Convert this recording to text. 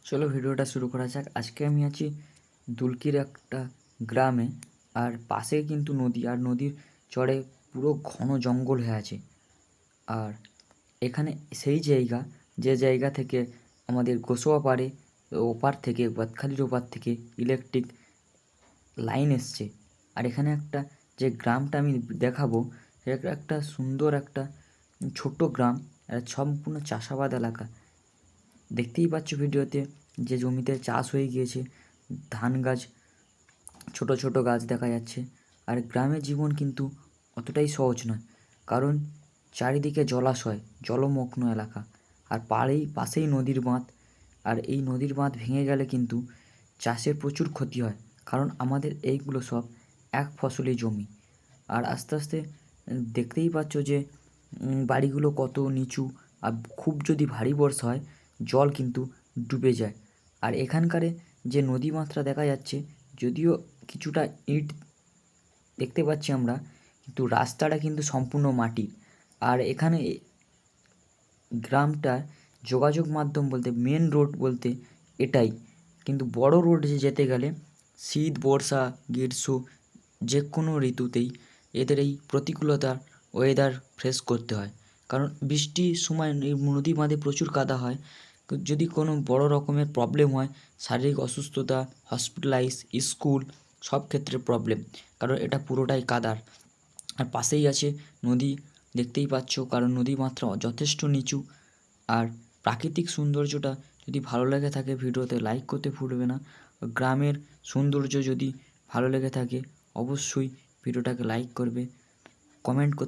চলো ভিডিওটা শুরু করা যাক। আজকে আমি আছি দুলকির একটা গ্রামে, আর পাশে কিন্তু নদী, আর নদীর চড়ে পুরো ঘন জঙ্গল হয়ে আছে। আর এখানে সেই জায়গা, যে জায়গা থেকে আমাদের গোসোয়া পাড়ে ওপার থেকে, বাদখালির ওপার থেকে ইলেকট্রিক লাইন এসছে। আর এখানে একটা যে গ্রামটা আমি দেখাবো, সেটা একটা সুন্দর একটা ছোট্ট গ্রাম, সম্পূর্ণ চাষাবাদ এলাকা। দেখতেই পাচ্ছ ভিডিওতে যে জমিতে চাষ হয়ে গিয়েছে, ধান গাছ, ছোট ছোট গাছ দেখা যাচ্ছে। আর গ্রামের জীবন কিন্তু অতটাই সহজ নয়, কারণ চারিদিকে জলাশয়, জলমগ্ন এলাকা, আর পাশেই নদীর বাঁধ। আর এই নদীর বাঁধ ভেঙে গেলে কিন্তু চাষের প্রচুর ক্ষতি হয়, কারণ আমাদের এইগুলো সব এক ফসলি জমি। আর আস্তে আস্তে দেখতেই পাচ্ছ যে বাড়িগুলো কত নিচু, আর খুব যদি ভারী বর্ষা হয় জল কিন্তু ডুবে যায়। আর এখানকারে যে নদী মাত্রা দেখা যাচ্ছে, যদিও কিছুটা ইট দেখতে পাচ্ছি আমরা, কিন্তু রাস্তাটা কিন্তু সম্পূর্ণ মাটির। আর এখানে গ্রামটার যোগাযোগ মাধ্যম বলতে, মেন রোড বলতে এটাই। কিন্তু বড় রোড যেতে গেলে শীত, বর্ষা, গ্রীষ্ম, যে কোনো ঋতুতেই এদের এই প্রতিকূলতার ওয়েদার ফেস করতে হয়। কারণ বৃষ্টির সময় এই নদী বাঁধে প্রচুর কাদা হয়। যদি কোনো বড় রকমের প্রবলেম হয়, শারীরিক অসুস্থতা, হসপিটালাইজ, স্কুল, সব ক্ষেত্রে প্রবলেম, কারণ এটা পুরোটাই কাদার। আর পাশেই আছে নদী, দেখতেই পাচ্ছ, কারণ নদী মাত্রা যথেষ্ট নিচু। আর প্রাকৃতিক সৌন্দর্যটা যদি ভালো লেগে থাকে, ভিডিওতে লাইক করতে ভুলবে না। গ্রামের সৌন্দর্য যদি ভালো লেগে থাকে, অবশ্যই ভিডিওটাকে লাইক করবে, কমেন্ট করতে